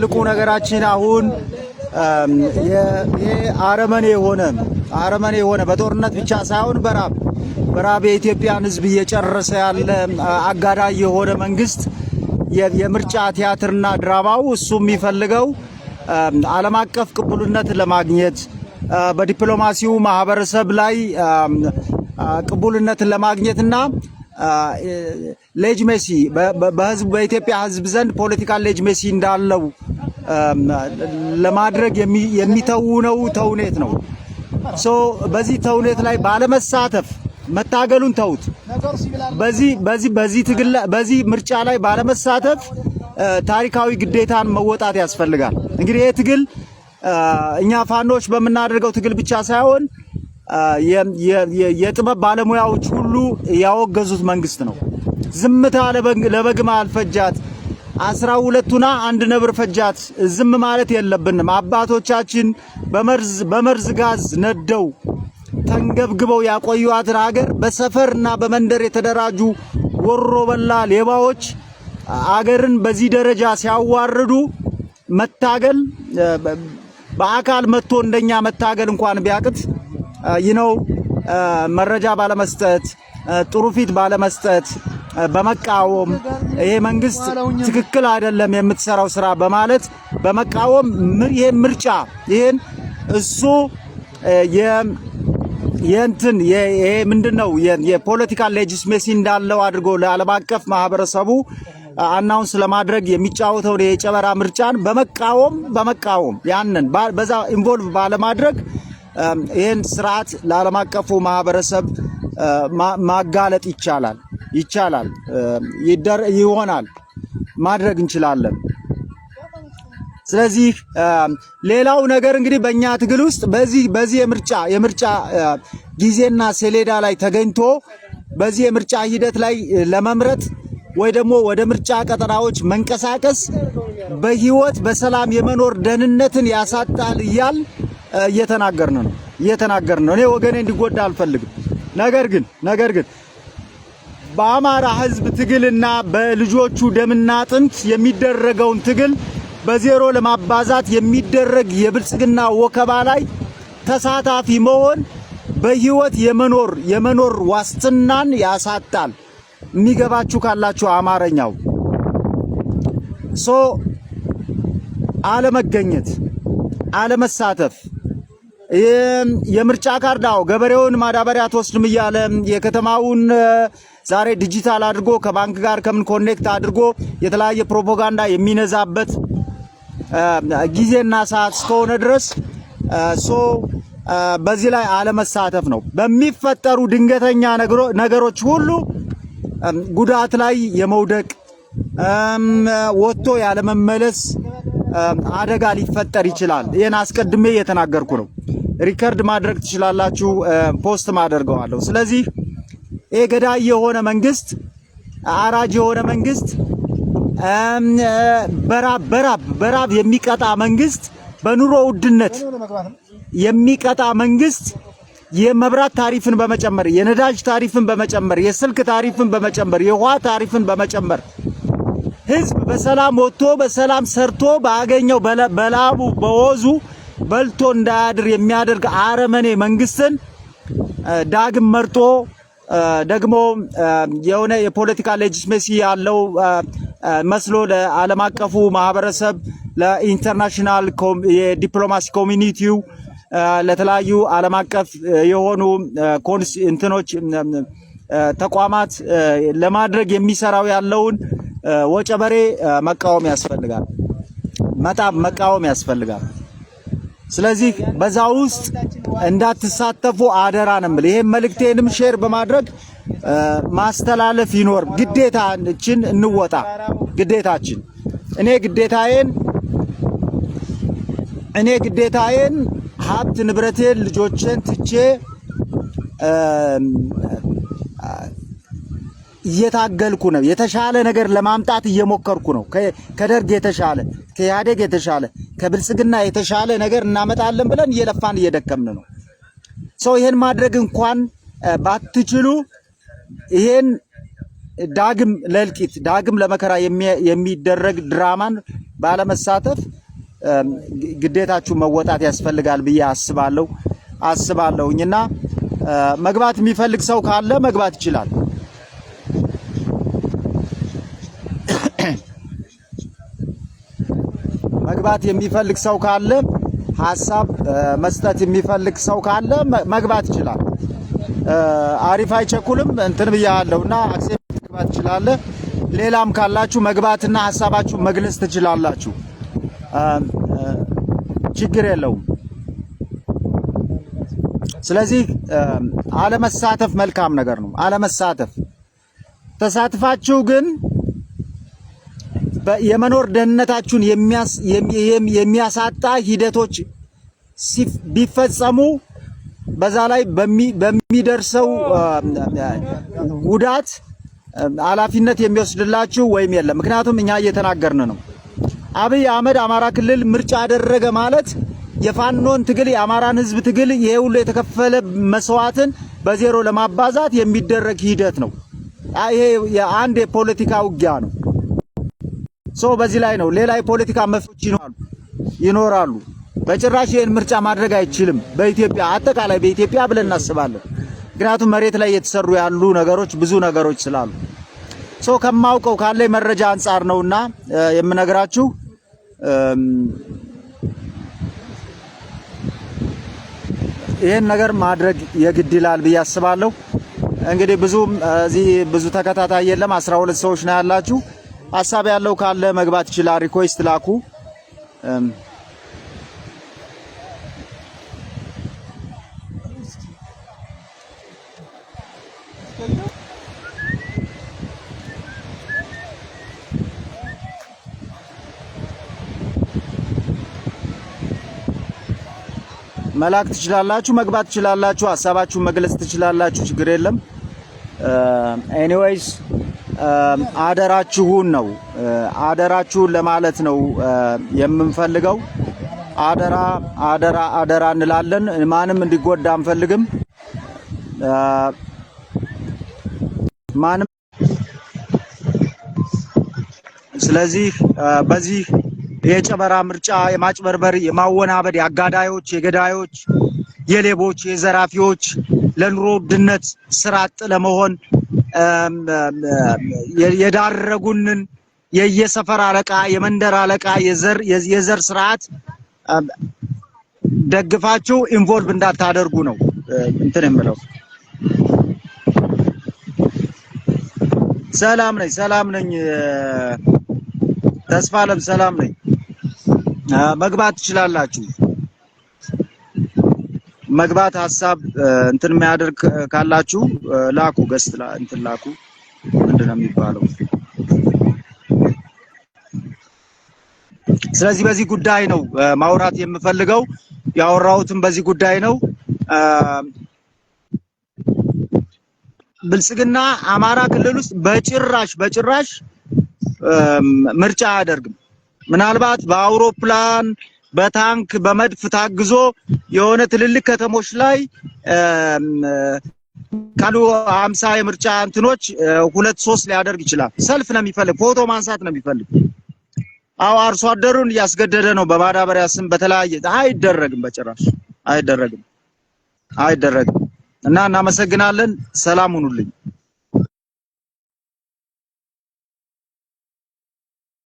ትልቁ ነገራችን አሁን አረመኔ የሆነ በጦርነት ብቻ ሳይሆን በራብ የኢትዮጵያን ሕዝብ እየጨረሰ ያለ አጋዳይ የሆነ መንግስት የምርጫ ቲያትርና ድራማው እሱ የሚፈልገው ዓለም አቀፍ ቅቡልነት ለማግኘት በዲፕሎማሲው ማህበረሰብ ላይ ቅቡልነትን ለማግኘትና ሌጂሜሲ በኢትዮጵያ ሕዝብ ዘንድ ፖለቲካል ሌጂሜሲ እንዳለው ለማድረግ የሚተውነው ተውኔት ነው። በዚህ ተውኔት ላይ ባለመሳተፍ መታገሉን ተውት። በዚህ ምርጫ ላይ ባለመሳተፍ ታሪካዊ ግዴታን መወጣት ያስፈልጋል። እንግዲህ ይሄ ትግል እኛ ፋኖች በመናደርገው ትግል ብቻ ሳይሆን የጥበብ ባለሙያዎች ሁሉ ያወገዙት መንግስት ነው። ዝምታ ለበግማ አልፈጃት 12ቱና አንድ ነብር ፈጃት። ዝም ማለት የለብንም። አባቶቻችን በመርዝ ጋዝ ነደው ተንገብግበው ያቆዩአትን ሀገር በሰፈርና በመንደር የተደራጁ ወሮ በላ ሌባዎች አገርን በዚህ ደረጃ ሲያዋርዱ መታገል በአካል መጥቶ እንደኛ መታገል እንኳን ቢያቅት መረጃ ባለመስጠት ጥሩ ፊት ባለመስጠት በመቃወም ይሄ መንግስት ትክክል አይደለም የምትሰራው ስራ በማለት በመቃወም ይሄ ምርጫ ይሄን እሱ ይሄ ምንድነው የፖለቲካል ሌጂስሜሲ እንዳለው አድርጎ ለዓለም አቀፍ ማህበረሰቡ አናውንስ ለማድረግ የሚጫወተው የጨበራ ምርጫን በመቃወም ያንን በዛ ኢንቮልቭ ባለማድረግ ይሄን ስርዓት ለዓለም አቀፉ ማህበረሰብ ማጋለጥ ይቻላል ይሆናል ማድረግ እንችላለን። ስለዚህ ሌላው ነገር እንግዲህ በእኛ ትግል ውስጥ በዚህ የምርጫ ጊዜና ሰሌዳ ላይ ተገኝቶ በዚህ የምርጫ ሂደት ላይ ለመምረጥ ወይ ደግሞ ወደ ምርጫ ቀጠናዎች መንቀሳቀስ በህይወት በሰላም የመኖር ደህንነትን ያሳጣል እየተናገርን ነው። እኔ ወገኔ እንዲጎዳ አልፈልግም። ነገር ግን በአማራ ህዝብ ትግልና በልጆቹ ደምና አጥንት የሚደረገውን ትግል በዜሮ ለማባዛት የሚደረግ የብልጽግና ወከባ ላይ ተሳታፊ መሆን በህይወት የመኖር ዋስትናን ያሳጣል። የሚገባችሁ ካላችሁ አማርኛው አለመገኘት፣ አለመሳተፍ የምርጫ ካርዳው ገበሬውን ማዳበሪያ ተወስድም እያለ የከተማውን ዛሬ ዲጂታል አድርጎ ከባንክ ጋር ከምን ኮኔክት አድርጎ የተለያየ ፕሮፓጋንዳ የሚነዛበት ጊዜና ሰዓት እስከሆነ ድረስ በዚህ ላይ አለመሳተፍ ነው። በሚፈጠሩ ድንገተኛ ነገሮች ሁሉ ጉዳት ላይ የመውደቅ ወጥቶ ያለመመለስ አደጋ ሊፈጠር ይችላል። ይሄን አስቀድሜ እየተናገርኩ ነው። ሪከርድ ማድረግ ትችላላችሁ፣ ፖስት ማደርገዋለሁ። ስለዚህ ይሄ ገዳይ የሆነ መንግስት፣ አራጅ የሆነ መንግስት፣ በራብ የሚቀጣ መንግስት፣ በኑሮ ውድነት የሚቀጣ መንግስት የመብራት ታሪፍን በመጨመር የነዳጅ ታሪፍን በመጨመር የስልክ ታሪፍን በመጨመር የውሃ ታሪፍን በመጨመር ህዝብ በሰላም ወጥቶ በሰላም ሰርቶ ባገኘው በላቡ በወዙ በልቶ እንዳያድር የሚያደርግ አረመኔ መንግስትን ዳግም መርጦ ደግሞ የሆነ የፖለቲካ ሌጂስሜሲ ያለው መስሎ ለዓለም አቀፉ ማህበረሰብ ለኢንተርናሽናል የዲፕሎማሲ ኮሚኒቲው ለተለያዩ ዓለም አቀፍ የሆኑ ተቋማት ለማድረግ የሚሰራው ያለውን ወጨበሬ መቃወም ያስፈልጋል። ስለዚህ በዛ ውስጥ እንዳትሳተፉ አደራ ነው የምልህ። ይሄን መልእክቴንም ሼር በማድረግ ማስተላለፍ ይኖር ግዴታችን እንወጣ። ግዴታችን እኔ ግዴታዬን ሀብት ንብረቴን ልጆቼን ትቼ እየታገልኩ ነው። የተሻለ ነገር ለማምጣት እየሞከርኩ ነው። ከደርግ የተሻለ፣ ከኢህአዴግ የተሻለ፣ ከብልጽግና የተሻለ ነገር እናመጣለን ብለን እየለፋን እየደከምን ነው። ይሄን ማድረግ እንኳን ባትችሉ ይሄን ዳግም ለልቂት ዳግም ለመከራ የሚደረግ ድራማን ባለመሳተፍ ግዴታችሁ መወጣት ያስፈልጋል ብዬ አስባለሁኝና መግባት የሚፈልግ ሰው ካለ መግባት ይችላል። መግባት የሚፈልግ ሰው ካለ ሐሳብ መስጠት የሚፈልግ ሰው ካለ መግባት ይችላል። አሪፍ አይቸኩልም እንትን ብያለሁና አክሴፕት መግባት ይችላል። ሌላም ካላችሁ መግባትና ሐሳባችሁ መግለጽ ትችላላችሁ። ችግር የለውም። ስለዚህ አለመሳተፍ መልካም ነገር ነው። አለመሳተፍ ተሳትፋችሁ ግን የመኖር ደህንነታችሁን የሚያሳጣ ሂደቶች ቢፈጸሙ በዛ ላይ በሚደርሰው ጉዳት ኃላፊነት የሚወስድላችሁ ወይም የለም። ምክንያቱም እኛ እየተናገርን ነው። አብይ አህመድ አማራ ክልል ምርጫ አደረገ ማለት የፋኖን ትግል የአማራን ህዝብ ትግል ይሄ ሁሉ የተከፈለ መስዋዕትን በዜሮ ለማባዛት የሚደረግ ሂደት ነው። ይሄ የአንድ የፖለቲካ ውጊያ ነው። በዚህ ላይ ነው ሌላ የፖለቲካ መፍትሄዎች ይኖራሉ። በጭራሽ ይሄን ምርጫ ማድረግ አይችልም። በኢትዮጵያ አጠቃላይ በኢትዮጵያ ብለን እናስባለን። ምክንያቱም መሬት ላይ የተሰሩ ያሉ ነገሮች ብዙ ነገሮች ስላሉ ከማውቀው ካለ መረጃ አንፃር ነውና የምነግራችሁ። ይሄን ነገር ማድረግ የግድ ይላል ብዬ አስባለሁ። እንግዲህ ብዙ ተከታታይ የለም። 12 ሰዎች ነው ያላችሁ። ሐሳብ ያለው ካለ መግባት ይችላል። ሪኩዌስት ላኩ። መላክ ትችላላችሁ፣ መግባት ትችላላችሁ፣ ሐሳባችሁን መግለጽ ትችላላችሁ። ችግር የለም። ኤኒዌይስ አደራችሁን ለማለት ነው የምንፈልገው። አደራ እንላለን። ማንም እንዲጎዳ አንፈልግም። ስለዚህ በዚህ የጨበራ ምርጫ የማጭበርበር የማወናበድ የአጋዳዮች የገዳዮች የሌቦች የዘራፊዎች ለኑሮ ውድነት ስራ አጥ ለመሆን የዳረጉንን የየሰፈር አለቃ የመንደር አለቃ የዘር ስርዓት ደግፋችሁ ኢንቮልቭ እንዳታደርጉ ነው እንትን የምለው። ሰላም ነኝ ተስፋለም ሰላም ነኝ። መግባት ትችላላችሁ። መግባት ሐሳብ እንትን የሚያደርግ ካላችሁ ላኩ። ገስት እንትን ላኩ። ምንድነው የሚባለው? ስለዚህ በዚህ ጉዳይ ነው ማውራት የምፈልገው። ያወራሁትም በዚህ ጉዳይ ነው። ብልጽግና አማራ ክልል ውስጥ በጭራሽ ምርጫ አያደርግም። ምናልባት በአውሮፕላን በታንክ በመድፍ ታግዞ የሆነ ትልልቅ ከተሞች ላይ ካሉ 50 የምርጫ እንትኖች 2-3 ሊያደርግ ይችላል። ሰልፍ ነው የሚፈልግ፣ ፎቶ ማንሳት ነው የሚፈልግ። አርሶ አደሩን እያስገደደ ነው በማዳበሪያ ስም በተለያየ። አይደረግም፣ በጭራሽ አይደረግም። እና እናመሰግናለን። ሰላም ሁኑልኝ።